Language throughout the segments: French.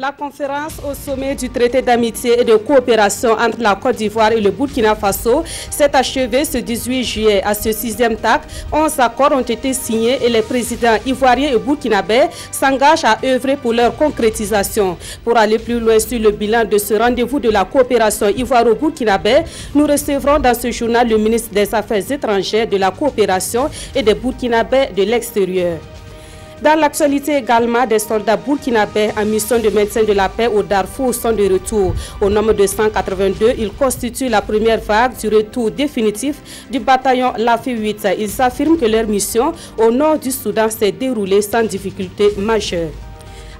La conférence au sommet du traité d'amitié et de coopération entre la Côte d'Ivoire et le Burkina Faso s'est achevée ce 18 juillet. À ce 6e TAC, 11 accords ont été signés et les présidents ivoiriens et burkinabés s'engagent à œuvrer pour leur concrétisation. Pour aller plus loin sur le bilan de ce rendez-vous de la coopération ivoiro-burkinabé, nous recevrons dans ce journal le ministre des Affaires étrangères, de la coopération et des Burkinabés de l'extérieur. Dans l'actualité également, des soldats burkinabés en mission de maintien de la paix au Darfour sont de retour. Au nombre de 182, ils constituent la première vague du retour définitif du bataillon LAFI 8. Ils affirment que leur mission au nord du Soudan s'est déroulée sans difficulté majeure.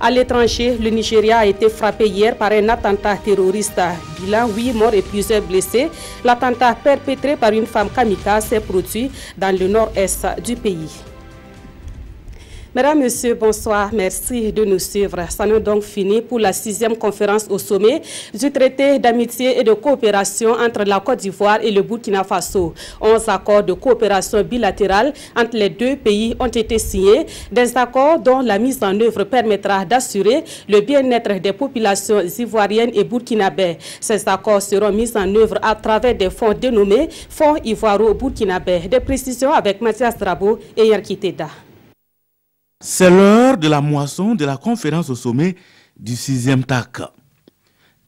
À l'étranger, le Nigeria a été frappé hier par un attentat terroriste. Bilan 8 morts et plusieurs blessés. L'attentat perpétré par une femme kamikaze s'est produit dans le nord-est du pays. Mesdames, Messieurs, bonsoir. Merci de nous suivre. Ça n'est donc fini pour la 6e conférence au sommet du traité d'amitié et de coopération entre la Côte d'Ivoire et le Burkina Faso. 11 accords de coopération bilatérale entre les deux pays ont été signés. Des accords dont la mise en œuvre permettra d'assurer le bien-être des populations ivoiriennes et burkinabées. Ces accords seront mis en œuvre à travers des fonds dénommés Fonds Ivoiro-Burkinabé. Des précisions avec Mathias Drabo et Yarki Teda. C'est l'heure de la moisson de la conférence au sommet du 6e TAC.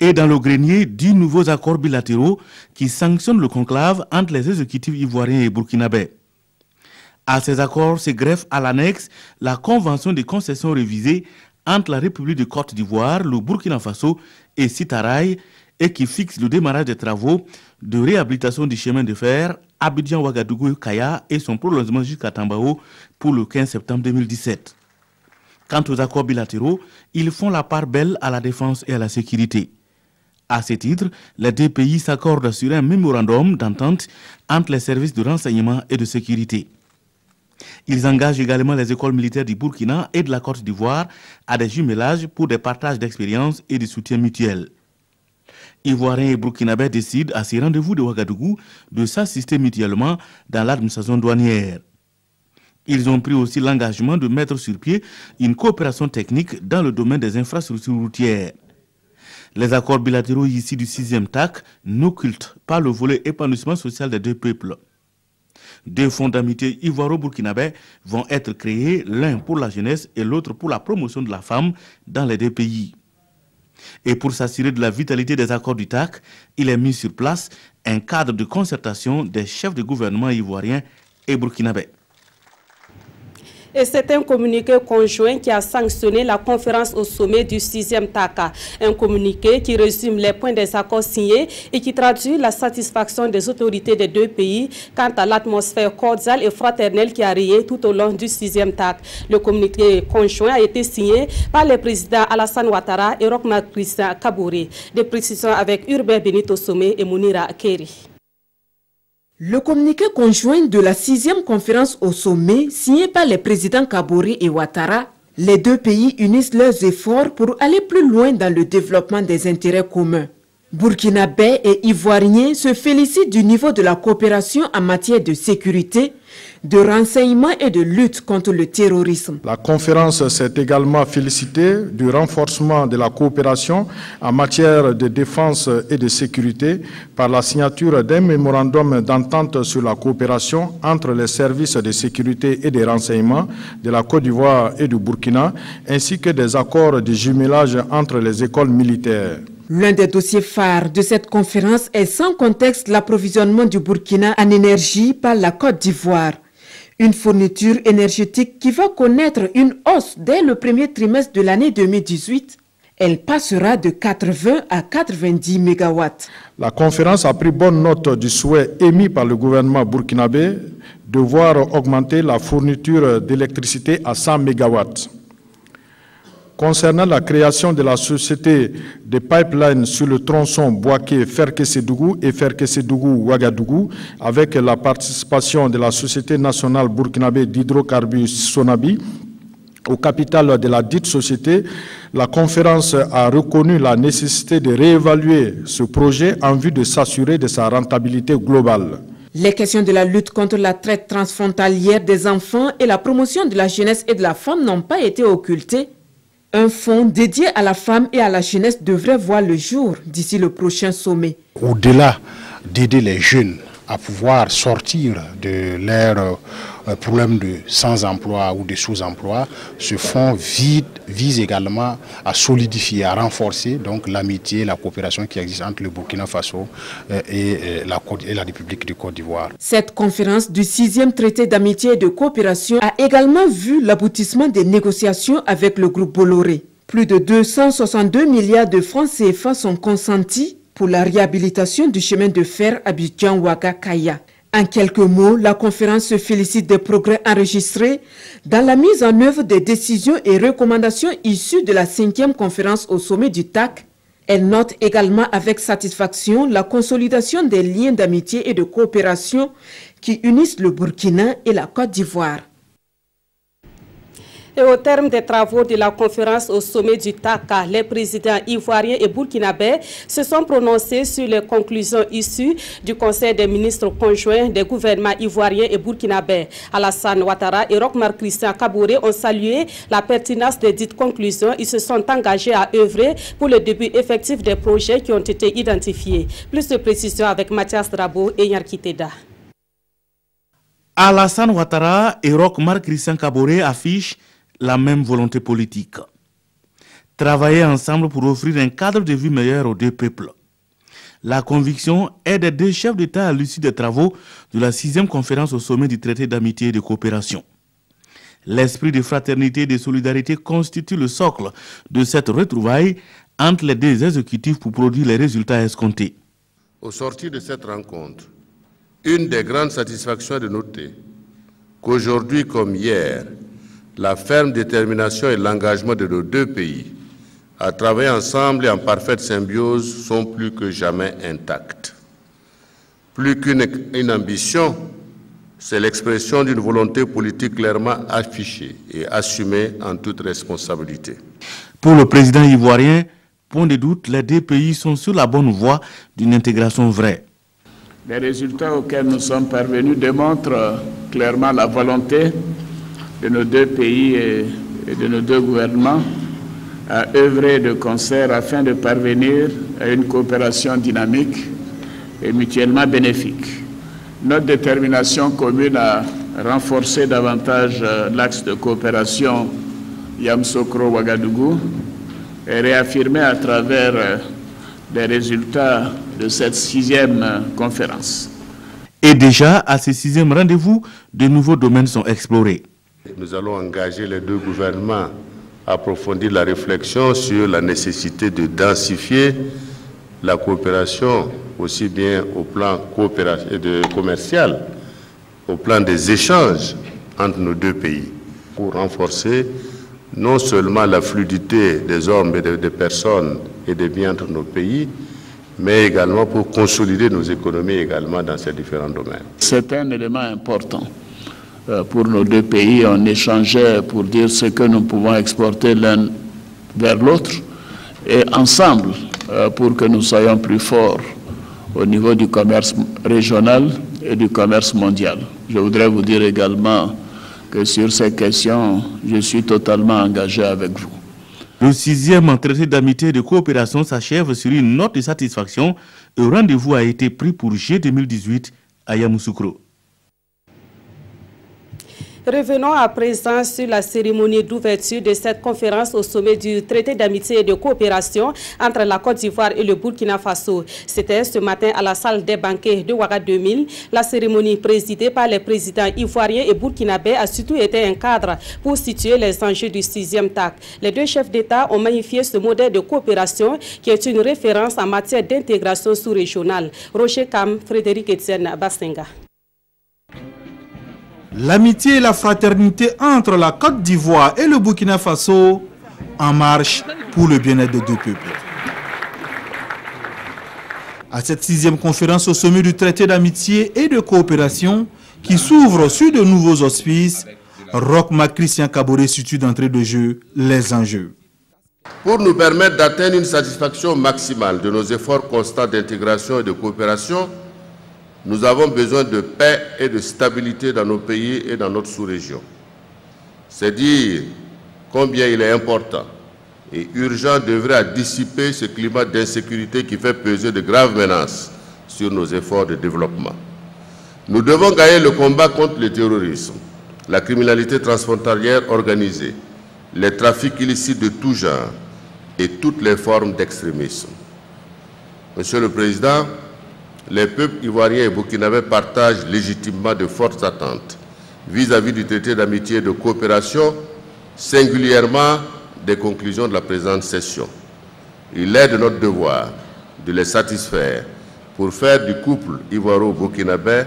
Et dans le grenier, 10 nouveaux accords bilatéraux qui sanctionnent le conclave entre les exécutifs ivoiriens et burkinabés. À ces accords se greffe à l'annexe la convention de concession révisée entre la République de Côte d'Ivoire, le Burkina Faso et Sitaraï, et qui fixe le démarrage des travaux de réhabilitation du chemin de fer Abidjan-Ouagadougou-Kaya et son prolongement jusqu'à Tambao pour le 15 septembre 2017. Quant aux accords bilatéraux, ils font la part belle à la défense et à la sécurité. À ce titre, les deux pays s'accordent d'assurer un mémorandum d'entente entre les services de renseignement et de sécurité. Ils engagent également les écoles militaires du Burkina et de la Côte d'Ivoire à des jumelages pour des partages d'expériences et de soutien mutuel. Ivoiriens et Burkinabés décident à ces rendez-vous de Ouagadougou de s'assister mutuellement dans l'administration douanière. Ils ont pris aussi l'engagement de mettre sur pied une coopération technique dans le domaine des infrastructures routières. Les accords bilatéraux ici du 6e TAC n'occultent pas le volet épanouissement social des deux peuples. 2 fonds d'amitié ivoiro-burkinabés vont être créés, l'un pour la jeunesse et l'autre pour la promotion de la femme dans les deux pays. Et pour s'assurer de la vitalité des accords du TAC, il est mis sur place un cadre de concertation des chefs de gouvernement ivoiriens et burkinabés. Et c'est un communiqué conjoint qui a sanctionné la conférence au sommet du 6e TAC. Un communiqué qui résume les points des accords signés et qui traduit la satisfaction des autorités des deux pays quant à l'atmosphère cordiale et fraternelle qui a rayé tout au long du 6e TAC. Le communiqué conjoint a été signé par les présidents Alassane Ouattara et Roch-Marc Christian Kaboré. Des précisions avec Urbain Benito Sommet et Mounira Keri. Le communiqué conjoint de la 6e conférence au sommet, signé par les présidents Kaboré et Ouattara, les deux pays unissent leurs efforts pour aller plus loin dans le développement des intérêts communs. Burkinabés et Ivoiriens se félicitent du niveau de la coopération en matière de sécurité, de renseignement et de lutte contre le terrorisme. La conférence s'est également félicitée du renforcement de la coopération en matière de défense et de sécurité par la signature d'un mémorandum d'entente sur la coopération entre les services de sécurité et de renseignement de la Côte d'Ivoire et du Burkina, ainsi que des accords de jumelage entre les écoles militaires. L'un des dossiers phares de cette conférence est sans contexte l'approvisionnement du Burkina en énergie par la Côte d'Ivoire. Une fourniture énergétique qui va connaître une hausse dès le premier trimestre de l'année 2018. Elle passera de 80 à 90 MW. La conférence a pris bonne note du souhait émis par le gouvernement burkinabé de voir augmenter la fourniture d'électricité à 100 MW. Concernant la création de la société de pipeline sur le tronçon Bouaké-Ferkessédougou et Ferkessédougou-Ouagadougou, avec la participation de la Société nationale burkinabé d'hydrocarbures Sonabi, au capital de la dite société, la conférence a reconnu la nécessité de réévaluer ce projet en vue de s'assurer de sa rentabilité globale. Les questions de la lutte contre la traite transfrontalière des enfants et la promotion de la jeunesse et de la femme n'ont pas été occultées. Un fonds dédié à la femme et à la jeunesse devrait voir le jour d'ici le prochain sommet. Au-delà d'aider les jeunes à pouvoir sortir de leur problème de sans-emploi ou de sous-emploi, ce fonds vise également à solidifier, à renforcer donc l'amitié, la coopération qui existe entre le Burkina Faso et la République du Côte d'Ivoire. Cette conférence du 6e traité d'amitié et de coopération a également vu l'aboutissement des négociations avec le groupe Bolloré. Plus de 262 milliards de francs CFA sont consentis pour la réhabilitation du chemin de fer Abidjan-Ouaga-Kaya. En quelques mots, la conférence se félicite des progrès enregistrés dans la mise en œuvre des décisions et recommandations issues de la 5e conférence au sommet du TAC. Elle note également avec satisfaction la consolidation des liens d'amitié et de coopération qui unissent le Burkina et la Côte d'Ivoire. Et au terme des travaux de la conférence au sommet du TAC, les présidents ivoiriens et burkinabés se sont prononcés sur les conclusions issues du Conseil des ministres conjoints des gouvernements ivoiriens et burkinabés. Alassane Ouattara et Roch-Marc Christian Kaboré ont salué la pertinence des dites conclusions. Ils se sont engagés à œuvrer pour le début effectif des projets qui ont été identifiés. Plus de précisions avec Mathias Drabo et Yarkiteda. Alassane Ouattara et Roch-Marc Christian Kaboré affichent la même volonté politique. Travailler ensemble pour offrir un cadre de vie meilleur aux deux peuples. La conviction est des deux chefs d'État à l'issue des travaux de la 6e conférence au sommet du traité d'amitié et de coopération. L'esprit de fraternité et de solidarité constitue le socle de cette retrouvaille entre les deux exécutifs pour produire les résultats escomptés. Au sortir de cette rencontre, une des grandes satisfactions est de noter qu'aujourd'hui comme hier, la ferme détermination et l'engagement de nos deux pays à travailler ensemble et en parfaite symbiose sont plus que jamais intacts. Plus qu'une ambition, c'est l'expression d'une volonté politique clairement affichée et assumée en toute responsabilité. Pour le président ivoirien, point de doute, les deux pays sont sur la bonne voie d'une intégration vraie. Les résultats auxquels nous sommes parvenus démontrent clairement la volonté de nos deux pays et de nos deux gouvernements à œuvrer de concert afin de parvenir à une coopération dynamique et mutuellement bénéfique. Notre détermination commune à renforcer davantage l'axe de coopération Yamoussoukro-Ouagadougou est réaffirmée à travers les résultats de cette 6e conférence. Et déjà, à ce 6e rendez-vous, de nouveaux domaines sont explorés. Nous allons engager les deux gouvernements à approfondir la réflexion sur la nécessité de densifier la coopération aussi bien au plan commercial, au plan des échanges entre nos deux pays, pour renforcer non seulement la fluidité des hommes et des personnes et des biens entre nos pays, mais également pour consolider nos économies également dans ces différents domaines. C'est un élément important. Pour nos deux pays, on échangeait pour dire ce que nous pouvons exporter l'un vers l'autre et ensemble pour que nous soyons plus forts au niveau du commerce régional et du commerce mondial. Je voudrais vous dire également que sur ces questions, je suis totalement engagé avec vous. Le 6e traité d'amitié et de coopération s'achève sur une note de satisfaction. Un rendez-vous a été pris pour G 2018 à Yamoussoukro. Revenons à présent sur la cérémonie d'ouverture de cette conférence au sommet du traité d'amitié et de coopération entre la Côte d'Ivoire et le Burkina Faso. C'était ce matin à la salle des banquets de Ouaga 2000. La cérémonie présidée par les présidents ivoiriens et burkinabés a surtout été un cadre pour situer les enjeux du 6e TAC. Les deux chefs d'État ont magnifié ce modèle de coopération qui est une référence en matière d'intégration sous-régionale. Rocher Kam, Frédéric Etienne Bastenga. L'amitié et la fraternité entre la Côte d'Ivoire et le Burkina Faso en marche pour le bien-être des deux peuples. À cette 6e conférence au sommet du traité d'amitié et de coopération qui s'ouvre sur de nouveaux auspices, Roch-Marc Christian Kaboré situe d'entrée de jeu les enjeux. Pour nous permettre d'atteindre une satisfaction maximale de nos efforts constants d'intégration et de coopération, nous avons besoin de paix et de stabilité dans nos pays et dans notre sous-région. C'est dire combien il est important et urgent d'œuvrer à dissiper ce climat d'insécurité qui fait peser de graves menaces sur nos efforts de développement. Nous devons gagner le combat contre le terrorisme, la criminalité transfrontalière organisée, les trafics illicites de tout genre et toutes les formes d'extrémisme. Monsieur le Président, les peuples ivoiriens et burkinabés partagent légitimement de fortes attentes vis-à-vis du traité d'amitié et de coopération, singulièrement des conclusions de la présente session. Il est de notre devoir de les satisfaire pour faire du couple ivoiro-burkinabé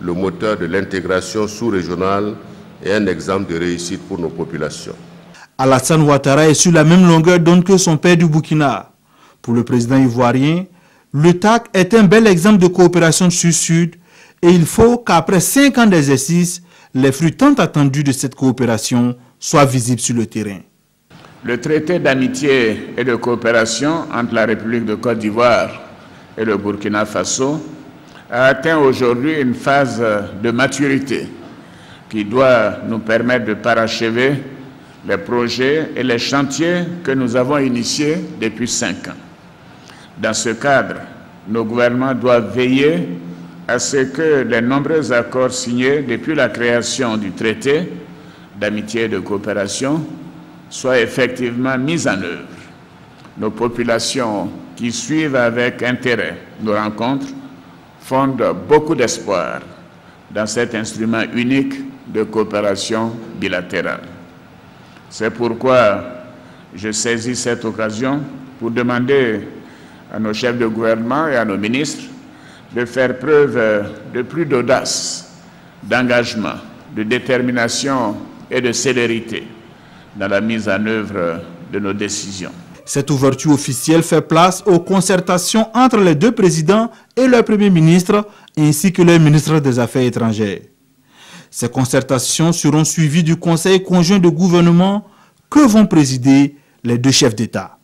le moteur de l'intégration sous-régionale et un exemple de réussite pour nos populations. Alassane Ouattara est sur la même longueur d'onde que son père du Burkina. Pour le président ivoirien, le TAC est un bel exemple de coopération sud-sud et il faut qu'après 5 ans d'exercice, les fruits tant attendus de cette coopération soient visibles sur le terrain. Le traité d'amitié et de coopération entre la République de Côte d'Ivoire et le Burkina Faso a atteint aujourd'hui une phase de maturité qui doit nous permettre de parachever les projets et les chantiers que nous avons initiés depuis 5 ans. Dans ce cadre, nos gouvernements doivent veiller à ce que les nombreux accords signés depuis la création du traité d'amitié et de coopération soient effectivement mis en œuvre. Nos populations qui suivent avec intérêt nos rencontres fondent beaucoup d'espoir dans cet instrument unique de coopération bilatérale. C'est pourquoi je saisis cette occasion pour demander à nos chefs de gouvernement et à nos ministres de faire preuve de plus d'audace, d'engagement, de détermination et de célérité dans la mise en œuvre de nos décisions. Cette ouverture officielle fait place aux concertations entre les deux présidents et leur premier ministre, ainsi que leur ministre des Affaires étrangères. Ces concertations seront suivies du Conseil conjoint de gouvernement que vont présider les deux chefs d'État.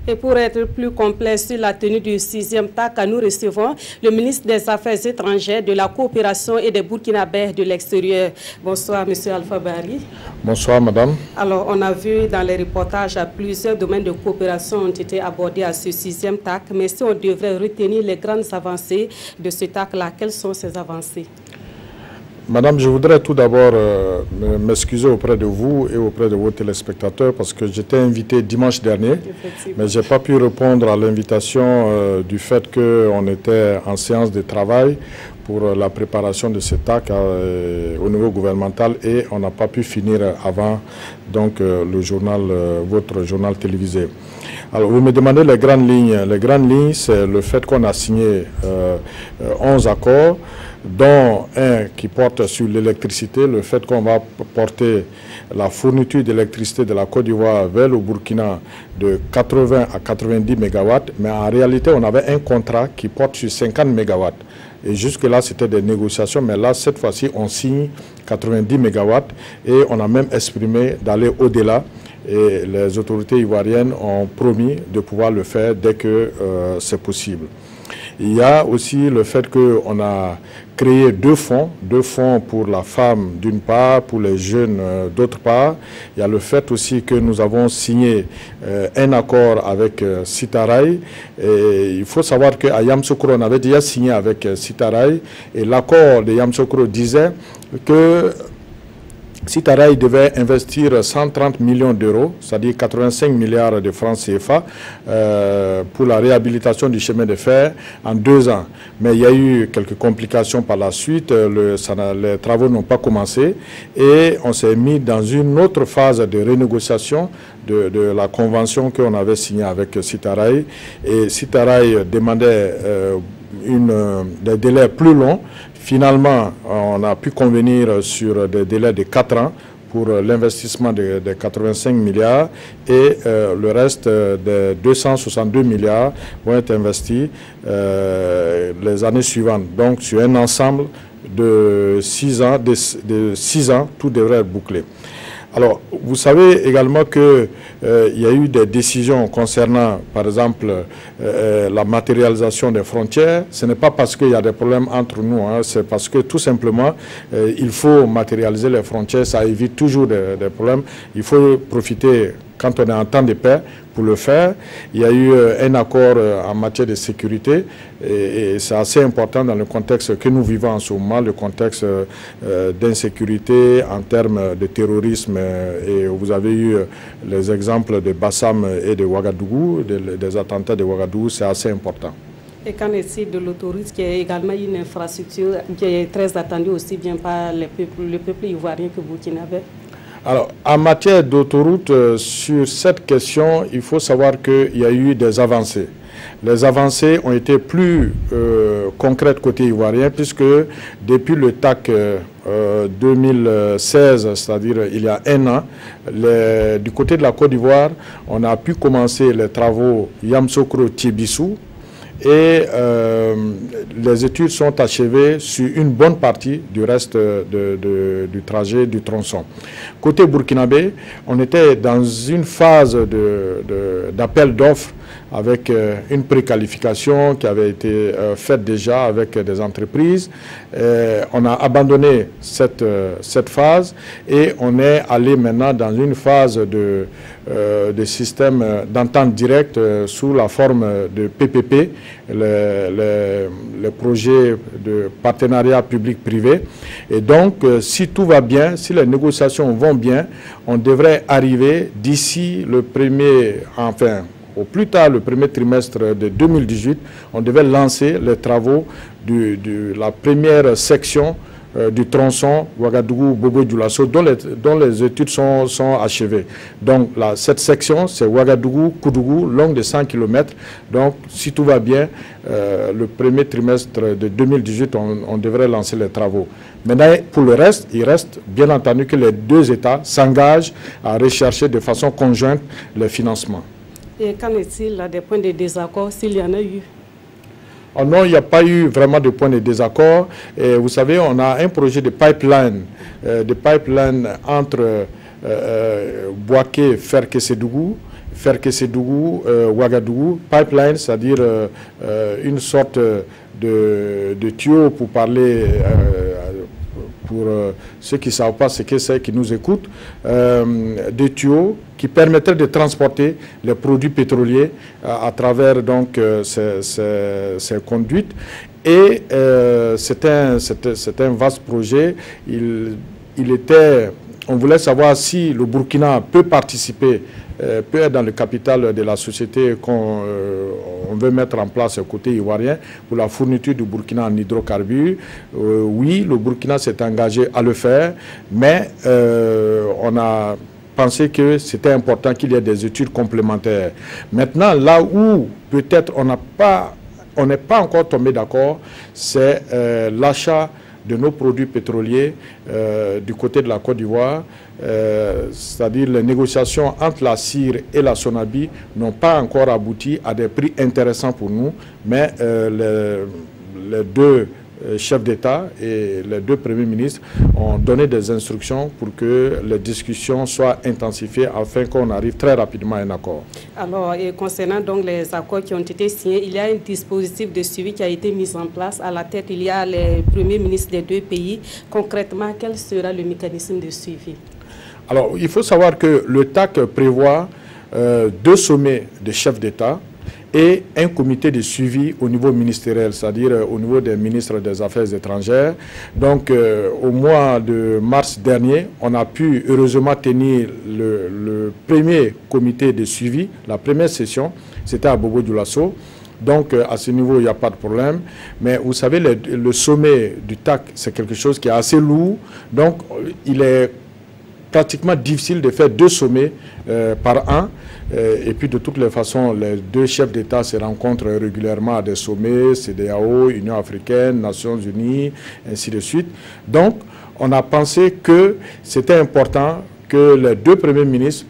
Et pour être plus complet sur la tenue du 6e TAC, nous recevons le ministre des Affaires étrangères, de la coopération et des Burkinabés de l'extérieur. Bonsoir, Monsieur Alpha Bari. Bonsoir, Madame. Alors, on a vu dans les reportages plusieurs domaines de coopération ont été abordés à ce 6e TAC, mais si on devrait retenir les grandes avancées de ce TAC-là, quelles sont ces avancées? Madame, je voudrais tout d'abord m'excuser auprès de vous et auprès de vos téléspectateurs parce que j'étais invité dimanche dernier, mais je n'ai pas pu répondre à l'invitation du fait qu'on était en séance de travail pour la préparation de ce TAC au niveau gouvernemental et on n'a pas pu finir avant donc, le journal, votre journal télévisé. Alors, vous me demandez les grandes lignes. Les grandes lignes, c'est le fait qu'on a signé 11 accords, dont un qui porte sur l'électricité, le fait qu'on va porter la fourniture d'électricité de la Côte d'Ivoire vers le Burkina de 80 à 90 MW, mais en réalité, on avait un contrat qui porte sur 50 MW. Et jusque-là, c'était des négociations, mais là, cette fois-ci, on signe 90 MW et on a même exprimé d'aller au-delà. Et les autorités ivoiriennes ont promis de pouvoir le faire dès que c'est possible. Il y a aussi le fait qu'on a créé deux fonds pour la femme d'une part, pour les jeunes d'autre part. Il y a le fait aussi que nous avons signé un accord avec Sitaray. Et il faut savoir qu'à Yamoussoukro, on avait déjà signé avec Sitaray et l'accord de Yamoussoukro disait que Sitaray devait investir 130 millions d'euros, c'est-à-dire 85 milliards de francs CFA, pour la réhabilitation du chemin de fer en 2 ans. Mais il y a eu quelques complications par la suite, les travaux n'ont pas commencé et on s'est mis dans une autre phase de renégociation de la convention qu'on avait signée avec Sitaray. Et Sitaray demandait des délais plus longs. Finalement, on a pu convenir sur des délais de 4 ans pour l'investissement de 85 milliards et le reste de 262 milliards vont être investis les années suivantes. Donc, sur un ensemble de 6 ans, tout devrait être bouclé. Alors, vous savez également qu'il y a eu des décisions concernant, par exemple, la matérialisation des frontières. Ce n'est pas parce qu'il y a des problèmes entre nous, hein, c'est parce que tout simplement, il faut matérialiser les frontières, ça évite toujours des problèmes. Il faut profiter, quand on est en temps de paix, pour le faire. Il y a eu un accord en matière de sécurité et c'est assez important dans le contexte que nous vivons en ce moment, le contexte d'insécurité en termes de terrorisme. Et vous avez eu les exemples de Bassam et de Ouagadougou, des attentats de Ouagadougou, c'est assez important. Et qu'en est-il de l'autoroute qui est également une infrastructure qui est très attendue aussi bien par le peuple ivoirien que burkinabé? Alors, en matière d'autoroute, sur cette question, il faut savoir qu'il y a eu des avancées. Les avancées ont été plus concrètes côté ivoirien, puisque depuis le TAC 2016, c'est-à-dire il y a un an, du côté de la Côte d'Ivoire, on a pu commencer les travaux Yamsokro-Tiebissou, et les études sont achevées sur une bonne partie du reste du trajet du tronçon. Côté burkinabé, on était dans une phase d'appel d'offres avec une préqualification qui avait été faite déjà avec des entreprises. On a abandonné cette phase et on est allé maintenant dans une phase de système d'entente directe sous la forme de PPP, les projets de partenariat public-privé. Et donc, si tout va bien, si les négociations vont bien, on devrait arriver d'ici le au plus tard le premier trimestre de 2018, on devait lancer les travaux de la première section du tronçon Ouagadougou-Bobo-Dioulasso dont les études sont achevées. Donc cette section, c'est Ouagadougou-Koudougou, longue de 100 km. Donc si tout va bien, le premier trimestre de 2018, on devrait lancer les travaux. Maintenant, pour le reste, il reste bien entendu que les deux États s'engagent à rechercher de façon conjointe les financements. Et qu'en est-il des points de désaccord, s'il y en a eu? Oh non, il n'y a pas eu vraiment de points de désaccord. Et vous savez, on a un projet de pipeline entre Bouaké, Ferkessédougou, Ouagadougou, pipeline, c'est-à-dire une sorte de tuyau pour parler, pour ceux qui ne savent pas ce que c'est, qui nous écoutent, des tuyaux qui permettraient de transporter les produits pétroliers à travers donc ces conduites. Et c'est un vaste projet. On voulait savoir si le Burkina peut participer, peut être dans le capital de la société qu'on veut mettre en place côté ivoirien pour la fourniture du Burkina en hydrocarbures. Oui, le Burkina s'est engagé à le faire, mais on a pensé que c'était important qu'il y ait des études complémentaires. Maintenant, là où peut-être on n'est pas encore tombé d'accord, c'est l'achat de nos produits pétroliers du côté de la Côte d'Ivoire, c'est-à-dire les négociations entre la CIR et la Sonabi n'ont pas encore abouti à des prix intéressants pour nous, mais les deux chefs d'État et les deux premiers ministres ont donné des instructions pour que les discussions soient intensifiées afin qu'on arrive très rapidement à un accord. Alors, et concernant donc les accords qui ont été signés, il y a un dispositif de suivi qui a été mis en place. À la tête, il y a les premiers ministres des deux pays. Concrètement, quel sera le mécanisme de suivi? Alors, il faut savoir que le TAC prévoit 2 sommets de chefs d'État et un comité de suivi au niveau ministériel, c'est-à-dire au niveau des ministres des Affaires étrangères. Donc, au mois de mars dernier, on a pu heureusement tenir le premier comité de suivi, la première session, c'était à Bobo-Dioulasso. Donc, à ce niveau, il n'y a pas de problème. Mais vous savez, le sommet du TAC, c'est quelque chose qui est assez lourd. Donc, il est pratiquement difficile de faire 2 sommets par an. Et puis de toutes les façons, les 2 chefs d'État se rencontrent régulièrement à des sommets, CEDEAO, Union africaine, Nations unies, ainsi de suite. Donc, on a pensé que c'était important que les deux premiers ministres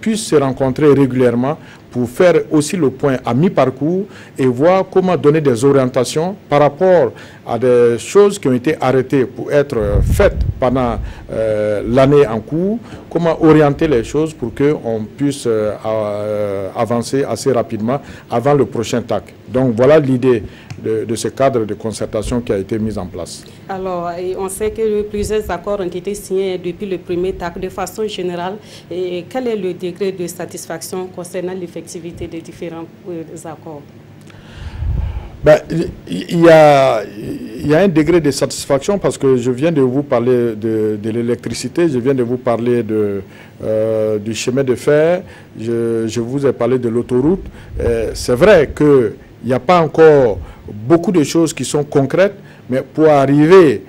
puissent se rencontrer régulièrement pour faire aussi le point à mi-parcours et voir comment donner des orientations par rapport à des choses qui ont été arrêtées pour être faites pendant l'année en cours, comment orienter les choses pour qu'on puisse avancer assez rapidement avant le prochain TAC. Donc voilà l'idée de ce cadre de concertation qui a été mis en place. Alors, on sait que plusieurs accords ont été signés depuis le premier TAC. De façon générale, quel est le degré de satisfaction concernant l'effectivité des différents accords? Ben, il y a un degré de satisfaction parce que je viens de vous parler de l'électricité, je viens de vous parler du chemin de fer, je vous ai parlé de l'autoroute. C'est vrai qu'il n'y a pas encore beaucoup de choses qui sont concrètes, mais pour arriver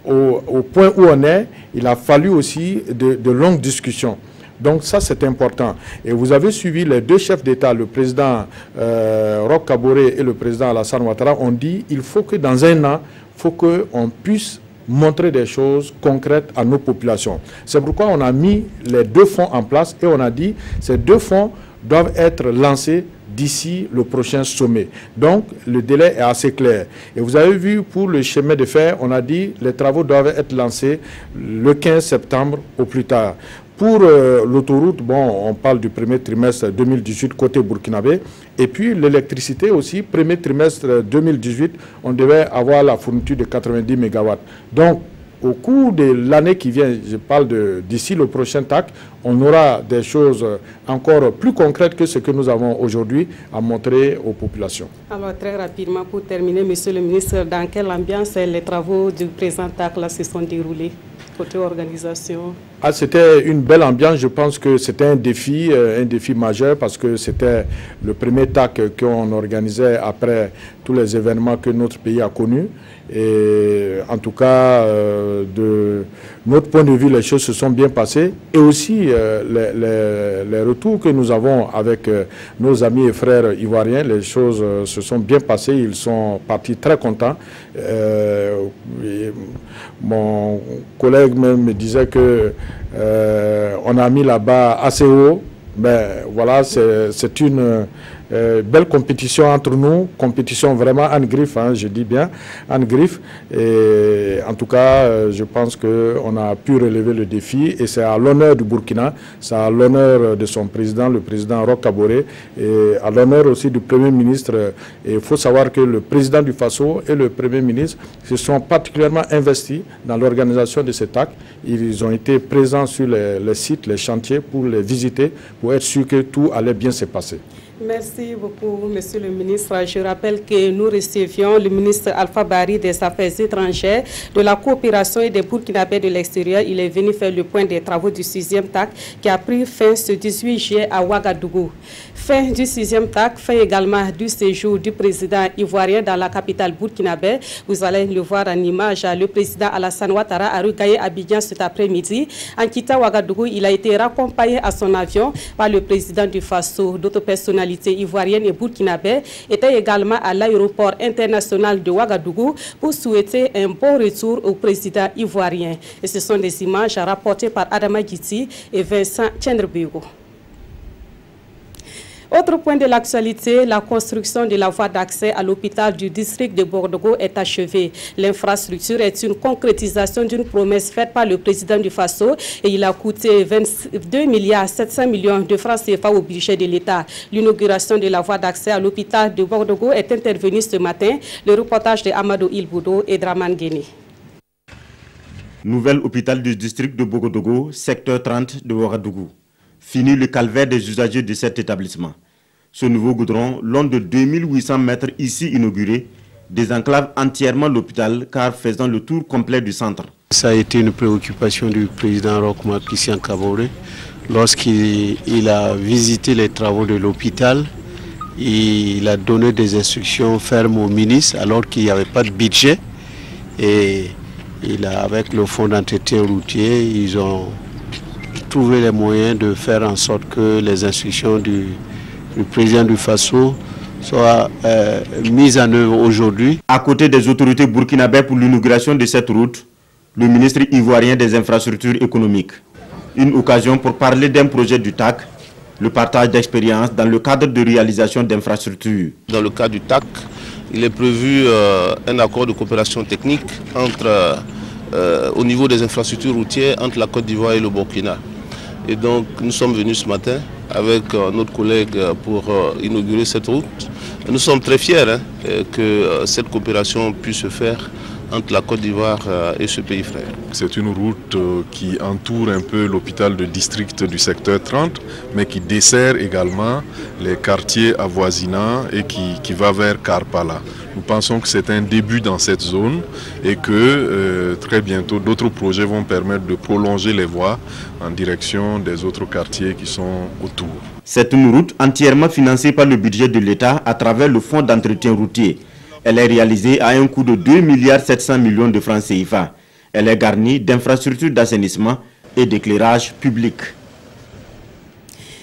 au point où on est, il a fallu aussi de longues discussions. Donc ça, c'est important. Et vous avez suivi les deux chefs d'État, le président Roch Kaboré et le président Alassane Ouattara, ont dit qu'il faut que dans un an, il faut qu'on puisse montrer des choses concrètes à nos populations. C'est pourquoi on a mis les deux fonds en place et on a dit que ces deux fonds doivent être lancés d'ici le prochain sommet. Donc, le délai est assez clair. Et vous avez vu, pour le chemin de fer, on a dit que les travaux doivent être lancés le 15 septembre au plus tard. Pour l'autoroute, bon, on parle du premier trimestre 2018 côté burkinabé. Et puis l'électricité aussi, premier trimestre 2018, on devait avoir la fourniture de 90 MW. Donc, au cours de l'année qui vient, je parle d'ici le prochain TAC, on aura des choses encore plus concrètes que ce que nous avons aujourd'hui à montrer aux populations. Alors très rapidement, pour terminer, Monsieur le ministre, dans quelle ambiance les travaux du présent TAC là, se sont déroulés côté organisation? C'était une belle ambiance. Je pense que c'était un défi majeur parce que c'était le premier TAC qu'on organisait après tous les événements que notre pays a connus. Et en tout cas, de notre point de vue, les choses se sont bien passées. Et aussi, les retours que nous avons avec nos amis et frères ivoiriens, les choses se sont bien passées. Ils sont partis très contents. Mon collègue même me disait que on a mis là-bas assez haut. Mais voilà, c'est une belle compétition entre nous, compétition vraiment en griffe, hein, je dis bien en griffe. Et en tout cas, je pense qu'on a pu relever le défi et c'est à l'honneur du Burkina, c'est à l'honneur de son président, le président Roch Kaboré, et à l'honneur aussi du Premier ministre. Et il faut savoir que le président du Faso et le Premier ministre se sont particulièrement investis dans l'organisation de cet acte. Ils ont été présents sur les sites, les chantiers pour les visiter, pour être sûr que tout allait bien se passer. Merci beaucoup, Monsieur le ministre. Je rappelle que nous recevions le ministre Alpha Bari des Affaires étrangères, de la coopération et des Burkinabés de l'extérieur. Il est venu faire le point des travaux du 6e TAC qui a pris fin ce 18 juillet à Ouagadougou. Fin du 6e TAC, fin également du séjour du président ivoirien dans la capitale burkinabé. Vous allez le voir en image. Le président Alassane Ouattara a regagné Abidjan cet après-midi. En quittant Ouagadougou, il a été raccompagné à son avion par le président du Faso. D'autres personnalités ivoiriennes et burkinabé étaient également à l'aéroport international de Ouagadougou pour souhaiter un bon retour au président ivoirien. Et ce sont des images rapportées par Adama Giti et Vincent Tchendrebego. Autre point de l'actualité, la construction de la voie d'accès à l'hôpital du district de Bordeaux est achevée. L'infrastructure est une concrétisation d'une promesse faite par le président du Faso et il a coûté 22,7 milliards de francs CFA au budget de l'État. L'inauguration de la voie d'accès à l'hôpital de Bordeaux est intervenue ce matin. Le reportage de Amadou Ilboudo et Draman Guéné. Nouvel hôpital du district de Bogodogo, secteur 30 de Ouagadougou. Fini le calvaire des usagers de cet établissement. Ce nouveau goudron, long de 2800 mètres ici inauguré, désenclave entièrement l'hôpital car faisant le tour complet du centre. Ça a été une préoccupation du président Roch Christian Kaboré lorsqu'il a visité les travaux de l'hôpital. Il a donné des instructions fermes au ministre alors qu'il n'y avait pas de budget. Et avec le fonds d'entretien routier, ils ont trouver les moyens de faire en sorte que les instructions du président du Faso soient mises en œuvre aujourd'hui. À côté des autorités burkinabées pour l'inauguration de cette route, le ministre ivoirien des infrastructures économiques. Une occasion pour parler d'un projet du TAC, le partage d'expérience dans le cadre de réalisation d'infrastructures. Dans le cas du TAC, il est prévu un accord de coopération technique au niveau des infrastructures routières entre la Côte d'Ivoire et le Burkina. Et donc nous sommes venus ce matin avec notre collègue pour inaugurer cette route. Et nous sommes très fiers que cette coopération puisse se faire entre la Côte d'Ivoire et ce pays frère. C'est une route qui entoure un peu l'hôpital de district du secteur 30, mais qui dessert également les quartiers avoisinants et qui va vers Karpala. Nous pensons que c'est un début dans cette zone et que très bientôt d'autres projets vont permettre de prolonger les voies en direction des autres quartiers qui sont autour. C'est une route entièrement financée par le budget de l'État à travers le fonds d'entretien routier. Elle est réalisée à un coût de 2,7 milliards de francs CFA. Elle est garnie d'infrastructures d'assainissement et d'éclairage public.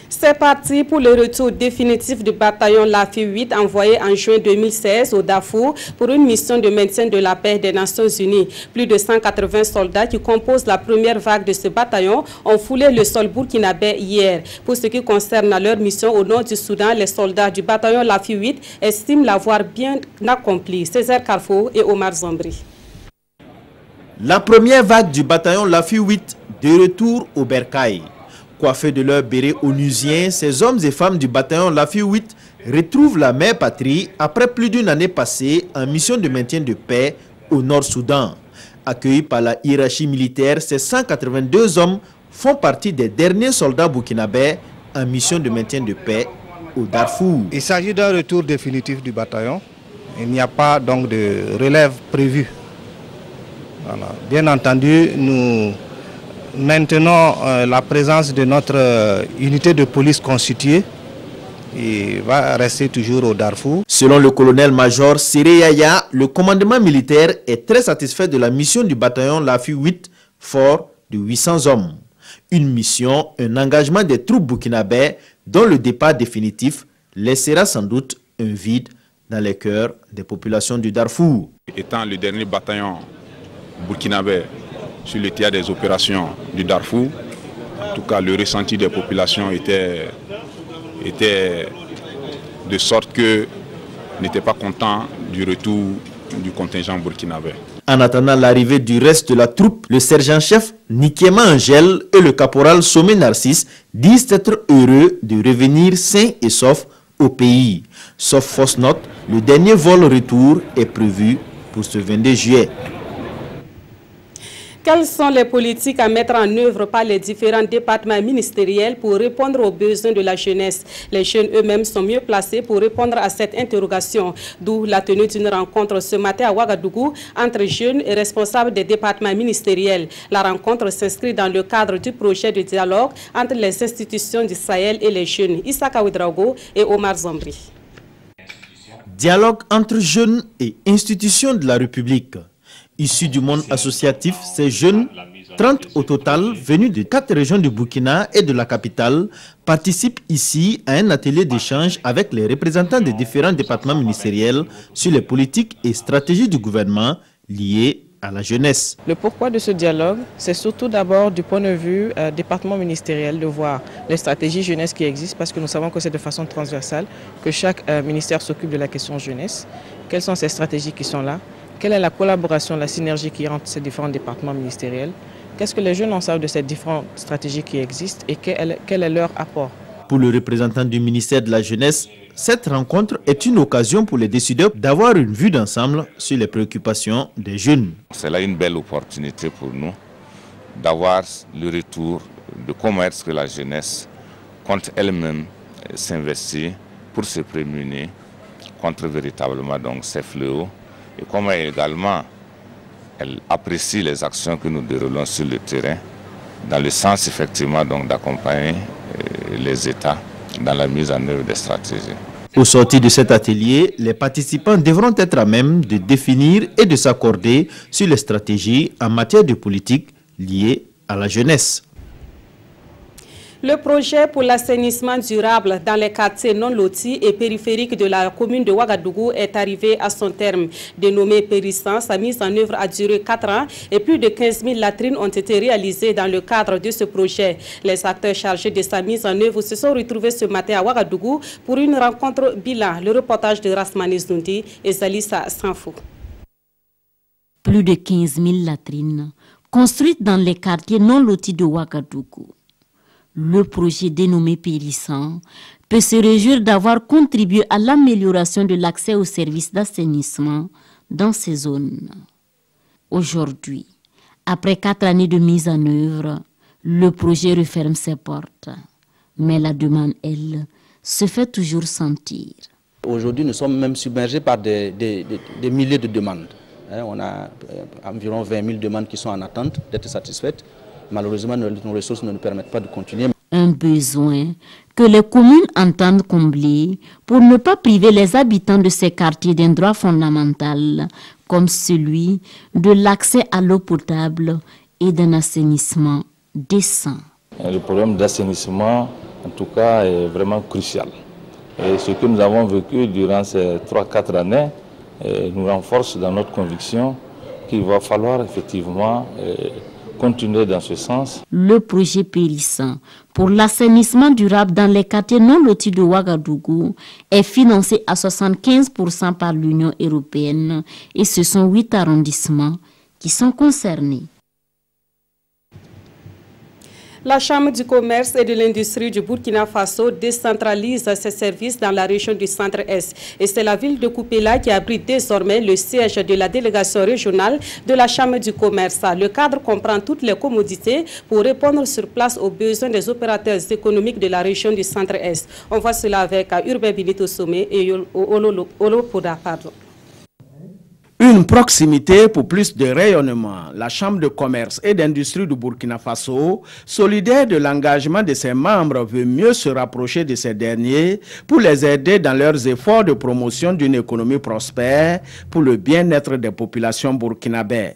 C'est parti pour le retour définitif du bataillon LAFI 8 envoyé en juin 2016 au Darfour pour une mission de maintien de la paix des Nations Unies. Plus de 180 soldats qui composent la première vague de ce bataillon ont foulé le sol burkinabé hier. Pour ce qui concerne leur mission au nord du Soudan, les soldats du bataillon LAFI 8 estiment l'avoir bien accompli. Césaire Carrefour et Omar Zombri. La première vague du bataillon LAFI 8 de retour au Bercail. Coiffés de leur béret onusien, ces hommes et femmes du bataillon LAFI 8 retrouvent la mère patrie après plus d'une année passée en mission de maintien de paix au Nord-Soudan. Accueillis par la hiérarchie militaire, ces 182 hommes font partie des derniers soldats burkinabés en mission de maintien de paix au Darfour. Il s'agit d'un retour définitif du bataillon. Il n'y a pas donc de relève prévue. Voilà. Bien entendu, nous maintenons la présence de notre unité de police constituée. Il va rester toujours au Darfour. Selon le colonel-major Siré Yaya, le commandement militaire est très satisfait de la mission du bataillon LAFI 8, fort de 800 hommes. Une mission, un engagement des troupes burkinabés dont le départ définitif laissera sans doute un vide dans les cœurs des populations du Darfour. Étant le dernier bataillon burkinabé sur le théâtre des opérations du Darfour, en tout cas le ressenti des populations était de sorte que n'étaient pas contents du retour du contingent burkinabé. En attendant l'arrivée du reste de la troupe, le sergent-chef Nikema Angel et le caporal Sommet Narcisse disent être heureux de revenir sains et saufs au pays. Sauf fausse note, le dernier vol retour est prévu pour ce 22 juillet. Quelles sont les politiques à mettre en œuvre par les différents départements ministériels pour répondre aux besoins de la jeunesse? Les jeunes eux-mêmes sont mieux placés pour répondre à cette interrogation, d'où la tenue d'une rencontre ce matin à Ouagadougou entre jeunes et responsables des départements ministériels. La rencontre s'inscrit dans le cadre du projet de dialogue entre les institutions du Sahel et les jeunes. Issaka Ouedraogo et Omar Zombri. Dialogue entre jeunes et institutions de la République. Issus du monde associatif, ces jeunes, 30 au total, venus de 4 régions du Burkina et de la capitale, participent ici à un atelier d'échange avec les représentants des différents départements ministériels sur les politiques et stratégies du gouvernement liées à la jeunesse. Le pourquoi de ce dialogue, c'est surtout d'abord du point de vue département ministériel de voir les stratégies jeunesse qui existent, parce que nous savons que c'est de façon transversale que chaque ministère s'occupe de la question jeunesse. Quelles sont ces stratégies qui sont là? Quelle est la collaboration, la synergie qui y a entre ces différents départements ministériels? Qu'est-ce que les jeunes en savent de ces différentes stratégies qui existent et quel est leur apport? Pour le représentant du ministère de la Jeunesse, cette rencontre est une occasion pour les décideurs d'avoir une vue d'ensemble sur les préoccupations des jeunes. C'est là une belle opportunité pour nous d'avoir le retour de comment est-ce que la jeunesse compte elle-même s'investir pour se prémunir contre véritablement donc ces fléaux. Et comment également elle apprécie les actions que nous déroulons sur le terrain, dans le sens effectivement donc d'accompagner les États dans la mise en œuvre des stratégies. Au sortir de cet atelier, les participants devront être à même de définir et de s'accorder sur les stratégies en matière de politique liées à la jeunesse. Le projet pour l'assainissement durable dans les quartiers non lotis et périphériques de la commune de Ouagadougou est arrivé à son terme. Dénommé Périssan, sa mise en œuvre a duré 4 ans et plus de 15 000 latrines ont été réalisées dans le cadre de ce projet. Les acteurs chargés de sa mise en œuvre se sont retrouvés ce matin à Ouagadougou pour une rencontre bilan. Le reportage de Rasmani Zoundi et Zalissa Sanfou. Plus de 15 000 latrines construites dans les quartiers non lotis de Ouagadougou. Le projet dénommé Périssan peut se réjouir d'avoir contribué à l'amélioration de l'accès aux services d'assainissement dans ces zones. Aujourd'hui, après 4 années de mise en œuvre, le projet referme ses portes. Mais la demande, elle, se fait toujours sentir. Aujourd'hui, nous sommes même submergés par des milliers de demandes. On a environ 20 000 demandes qui sont en attente d'être satisfaites. Malheureusement, nos ressources ne nous permettent pas de continuer. Un besoin que les communes entendent combler pour ne pas priver les habitants de ces quartiers d'un droit fondamental, comme celui de l'accès à l'eau potable et d'un assainissement décent. Le problème d'assainissement, en tout cas, est vraiment crucial. Et ce que nous avons vécu durant ces 3-4 années nous renforce dans notre conviction qu'il va falloir effectivement continuer dans ce sens. Le projet Périssan pour l'assainissement durable dans les quartiers non lotis de Ouagadougou est financé à 75% par l'Union européenne et ce sont 8 arrondissements qui sont concernés. La Chambre du commerce et de l'industrie du Burkina Faso décentralise ses services dans la région du Centre-Est. Et c'est la ville de Koupéla qui abrite désormais le siège de la délégation régionale de la Chambre du commerce. Le cadre comprend toutes les commodités pour répondre sur place aux besoins des opérateurs économiques de la région du Centre-Est. On voit cela avec Urbain Bilito Somé et Olopoda. Une proximité pour plus de rayonnement. La Chambre de commerce et d'industrie du Burkina Faso, solidaire de l'engagement de ses membres, veut mieux se rapprocher de ces derniers pour les aider dans leurs efforts de promotion d'une économie prospère pour le bien-être des populations burkinabées.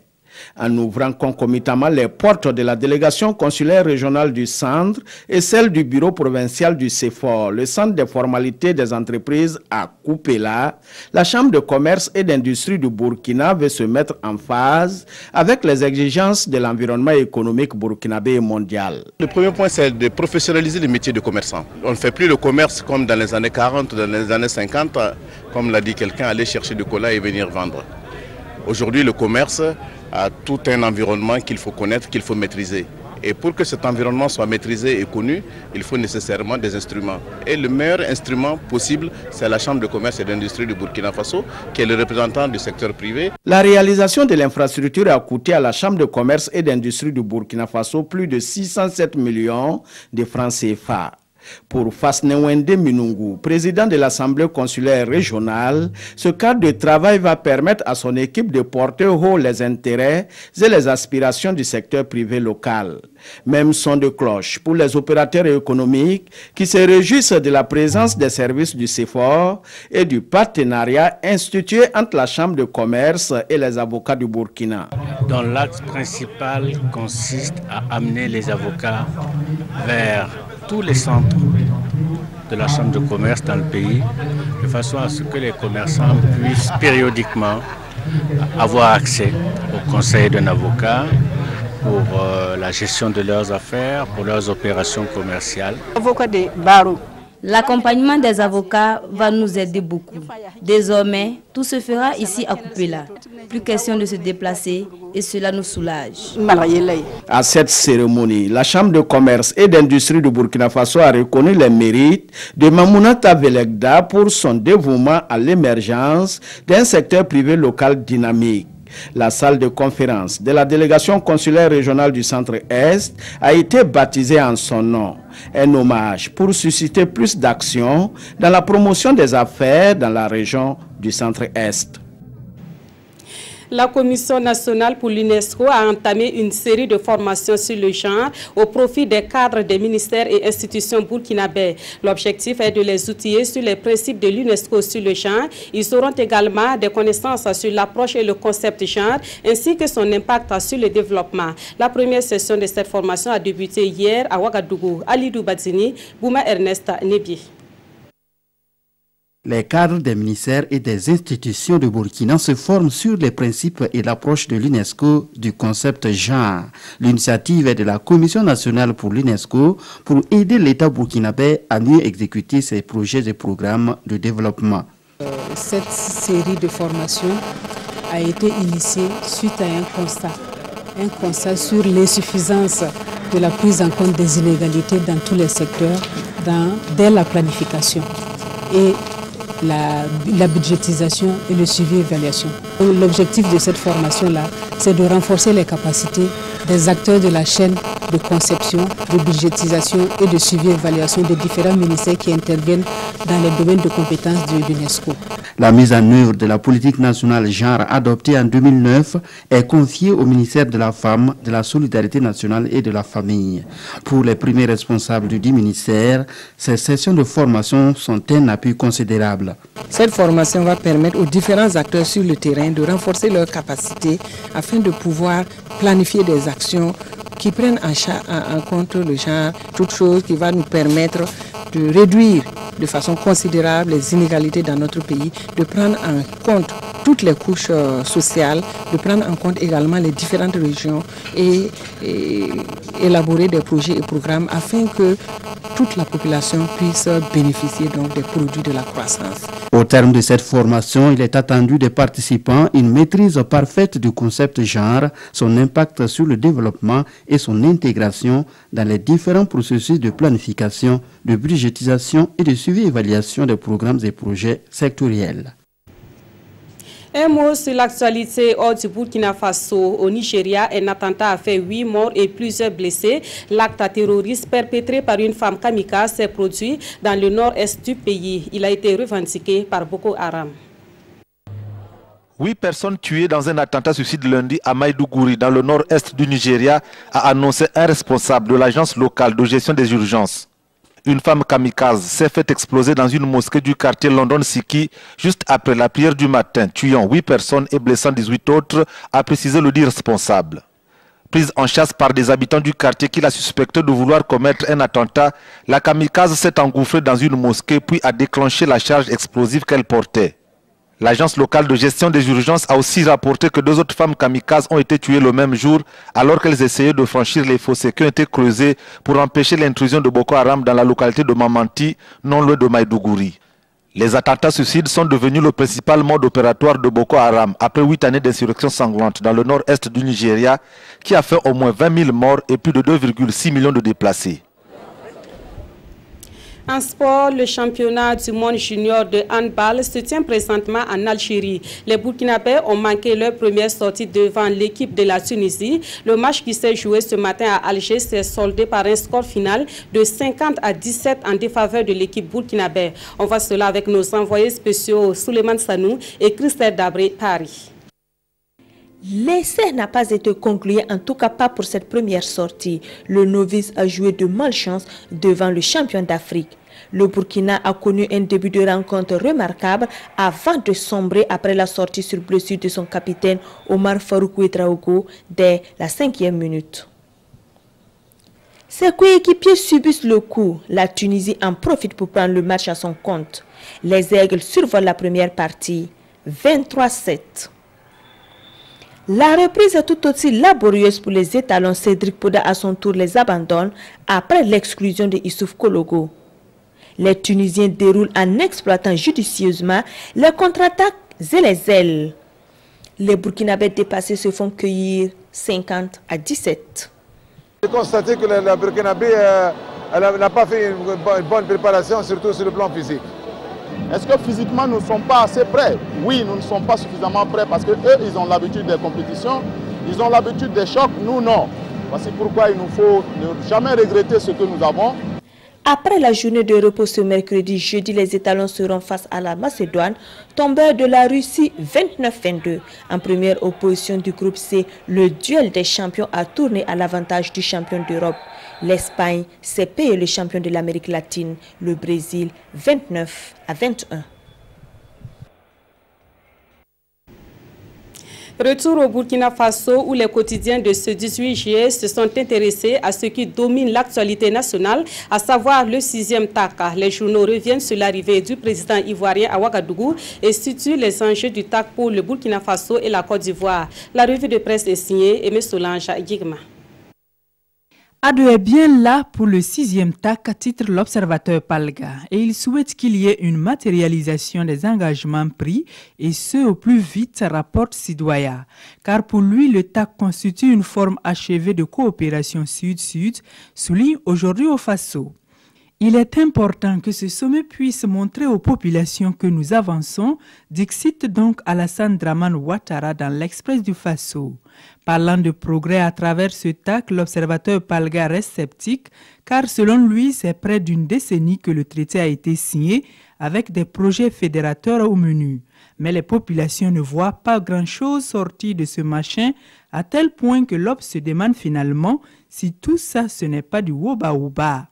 En ouvrant concomitamment les portes de la délégation consulaire régionale du centre et celle du bureau provincial du CEFOR, le centre des formalités des entreprises à Koupéla, la Chambre de commerce et d'industrie du Burkina veut se mettre en phase avec les exigences de l'environnement économique burkinabé et mondial. Le premier point, c'est de professionnaliser le métier de commerçant. On ne fait plus le commerce comme dans les années 40, dans les années 50, comme l'a dit quelqu'un, aller chercher du cola et venir vendre. Aujourd'hui, le commerce a tout un environnement qu'il faut connaître, qu'il faut maîtriser. Et pour que cet environnement soit maîtrisé et connu, il faut nécessairement des instruments. Et le meilleur instrument possible, c'est la Chambre de commerce et d'industrie du Burkina Faso, qui est le représentant du secteur privé. La réalisation de l'infrastructure a coûté à la Chambre de commerce et d'industrie du Burkina Faso plus de 607 millions de francs CFA. Pour Fasnewende Minungu, président de l'Assemblée consulaire régionale, ce cadre de travail va permettre à son équipe de porter haut les intérêts et les aspirations du secteur privé local. Même son de cloche pour les opérateurs économiques qui se réjouissent de la présence des services du CEFOR et du partenariat institué entre la Chambre de commerce et les avocats du Burkina. Dont l'axe principal consiste à amener les avocats vers tous les centres de la Chambre de commerce dans le pays, de façon à ce que les commerçants puissent périodiquement avoir accès au conseil d'un avocat pour la gestion de leurs affaires, pour leurs opérations commerciales. L'accompagnement des avocats va nous aider beaucoup. Désormais, tout se fera ici à Koupéla. Plus question de se déplacer et cela nous soulage. À cette cérémonie, la Chambre de commerce et d'industrie du Burkina Faso a reconnu les mérites de Mamounata Velegda pour son dévouement à l'émergence d'un secteur privé local dynamique. La salle de conférence de la délégation consulaire régionale du Centre-Est a été baptisée en son nom. Un hommage pour susciter plus d'action dans la promotion des affaires dans la région du Centre-Est. La Commission nationale pour l'UNESCO a entamé une série de formations sur le genre au profit des cadres des ministères et institutions burkinabais. L'objectif est de les outiller sur les principes de l'UNESCO sur le genre. Ils auront également des connaissances sur l'approche et le concept genre, ainsi que son impact sur le développement. La première session de cette formation a débuté hier à Ouagadougou. Alidou Badzini, Bouma Ernest Nebi. Les cadres des ministères et des institutions de Burkina se forment sur les principes et l'approche de l'UNESCO du concept genre. L'initiative est de la Commission nationale pour l'UNESCO pour aider l'État burkinabé à mieux exécuter ses projets et programmes de développement. Cette série de formations a été initiée suite à un constat sur l'insuffisance de la prise en compte des inégalités dans tous les secteurs dès la planification et la budgétisation et le suivi et évaluation. L'objectif de cette formation-là, c'est de renforcer les capacités des acteurs de la chaîne de conception, de budgétisation et de suivi et évaluation des différents ministères qui interviennent dans les domaines de compétences de l'UNESCO. La mise en œuvre de la politique nationale genre adoptée en 2009 est confiée au ministère de la Femme, de la Solidarité nationale et de la Famille. Pour les premiers responsables du dit ministère, ces sessions de formation sont un appui considérable. Cette formation va permettre aux différents acteurs sur le terrain de renforcer leurs capacités afin de pouvoir planifier des actions qui prennent en compte le genre, toute chose qui va nous permettre de réduire de façon considérable les inégalités dans notre pays, de prendre en compte toutes les couches sociales, de prendre en compte également les différentes régions et élaborer des projets et programmes afin que toute la population puisse bénéficier donc des produits de la croissance. Au terme de cette formation, il est attendu des participants une maîtrise parfaite du concept genre, son impact sur le développement et son intégration dans les différents processus de planification, de budgétisation et de suivi-évaluation des programmes et projets sectoriels. Un mot sur l'actualité hors du Burkina Faso. Au Nigeria, un attentat a fait 8 morts et plusieurs blessés. L'acte terroriste perpétré par une femme kamikaze s'est produit dans le nord-est du pays. Il a été revendiqué par Boko Haram. 8 personnes tuées dans un attentat suicide lundi à Maïdougouri, dans le nord-est du Nigeria, a annoncé un responsable de l'agence locale de gestion des urgences. Une femme kamikaze s'est fait exploser dans une mosquée du quartier London Siki juste après la prière du matin, tuant 8 personnes et blessant 18 autres, a précisé le dit responsable. Prise en chasse par des habitants du quartier qui la suspectaient de vouloir commettre un attentat, la kamikaze s'est engouffrée dans une mosquée puis a déclenché la charge explosive qu'elle portait. L'agence locale de gestion des urgences a aussi rapporté que 2 autres femmes kamikazes ont été tuées le même jour alors qu'elles essayaient de franchir les fossés qui ont été creusés pour empêcher l'intrusion de Boko Haram dans la localité de Mamanti, non loin de Maïdougouri. Les attentats suicides sont devenus le principal mode opératoire de Boko Haram après 8 années d'insurrection sanglante dans le nord-est du Nigeria qui a fait au moins 20 000 morts et plus de 2,6 millions de déplacés. En sport, le championnat du monde junior de handball se tient présentement en Algérie. Les Burkinabés ont manqué leur première sortie devant l'équipe de la Tunisie. Le match qui s'est joué ce matin à Alger s'est soldé par un score final de 50-17 en défaveur de l'équipe burkinabé. On voit cela avec nos envoyés spéciaux Souleymane Sanou et Christelle Dabré, Paris. L'essai n'a pas été conclu, en tout cas pas pour cette première sortie. Le novice a joué de malchance devant le champion d'Afrique. Le Burkina a connu un début de rencontre remarquable avant de sombrer après la sortie sur blessure de son capitaine Omar Farouk Ouedraogo dès la 5e minute. Ses coéquipiers subissent le coup. La Tunisie en profite pour prendre le match à son compte. Les Aigles survolent la première partie, 23-7. La reprise est tout aussi laborieuse pour les étalons. Cédric Poda à son tour les abandonne après l'exclusion de Issouf Kologo. Les Tunisiens déroulent en exploitant judicieusement les contre-attaques et les ailes. Les Burkinabés dépassés se font cueillir 50-17. J'ai constaté que la Burkinabé n'a pas fait une bonne préparation, surtout sur le plan physique. Est-ce que physiquement nous ne sommes pas assez prêts? Oui, nous ne sommes pas suffisamment prêts parce qu'eux, ils ont l'habitude des compétitions, ils ont l'habitude des chocs, nous non. Voici pourquoi il nous faut ne jamais regretter ce que nous avons. Après la journée de repos ce mercredi, jeudi, les étalons seront face à la Macédoine, tombeur de la Russie 29-22. En première opposition du groupe C, le duel des champions a tourné à l'avantage du champion d'Europe. L'Espagne s'est payé le champion de l'Amérique latine, le Brésil 29-21. Retour au Burkina Faso où les quotidiens de ce 18 juillet se sont intéressés à ce qui domine l'actualité nationale, à savoir le 6e TAC. Les journaux reviennent sur l'arrivée du président ivoirien à Ouagadougou et situent les enjeux du TAC pour le Burkina Faso et la Côte d'Ivoire. La revue de presse est signée Aimé Solange Guigma. Ado est bien là pour le 6e TAC, titre l'observateur Palga, et il souhaite qu'il y ait une matérialisation des engagements pris, et ce au plus vite, rapporte Sidoya. Car pour lui, le TAC constitue une forme achevée de coopération sud-sud, souligne aujourd'hui au Faso. Il est important que ce sommet puisse montrer aux populations que nous avançons, dixit donc Alassane Dramane Ouattara dans l'Express du Faso. Parlant de progrès à travers ce TAC, l'observateur Palga reste sceptique, car selon lui, c'est près d'une décennie que le traité a été signé avec des projets fédérateurs au menu. Mais les populations ne voient pas grand-chose sortir de ce machin, à tel point que l'Obs se demande finalement si tout ça ce n'est pas du woba-woba.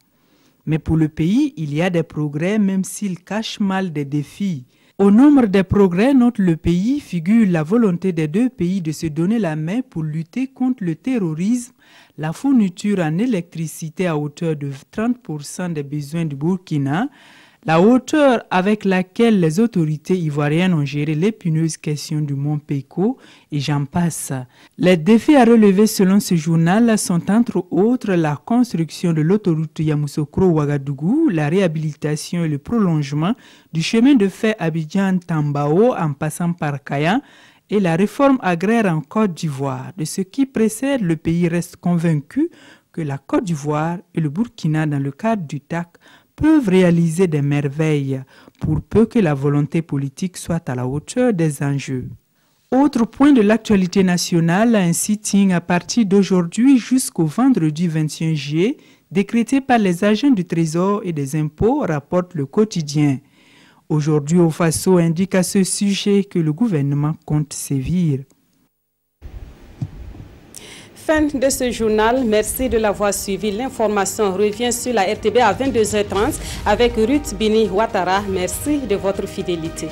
Mais pour le pays, il y a des progrès même s'il cache mal des défis. Au nombre des progrès, note le pays, figure la volonté des deux pays de se donner la main pour lutter contre le terrorisme, la fourniture en électricité à hauteur de 30% des besoins du Burkina, la hauteur avec laquelle les autorités ivoiriennes ont géré l'épineuse question du Mont Peko, et j'en passe. Les défis à relever selon ce journal sont entre autres la construction de l'autoroute Yamoussoukro-Ouagadougou, la réhabilitation et le prolongement du chemin de fer Abidjan-Tambao en passant par Kaya, et la réforme agraire en Côte d'Ivoire. De ce qui précède, le pays reste convaincu que la Côte d'Ivoire et le Burkina, dans le cadre du TAC, peuvent réaliser des merveilles pour peu que la volonté politique soit à la hauteur des enjeux. Autre point de l'actualité nationale, un sitting à partir d'aujourd'hui jusqu'au vendredi 21 juillet, décrété par les agents du Trésor et des impôts, rapporte le quotidien. Aujourd'hui, au Faso indique à ce sujet que le gouvernement compte sévir. Fin de ce journal, merci de l'avoir suivi. L'information revient sur la RTB à 22h30 avec Ruth Bini Ouattara. Merci de votre fidélité.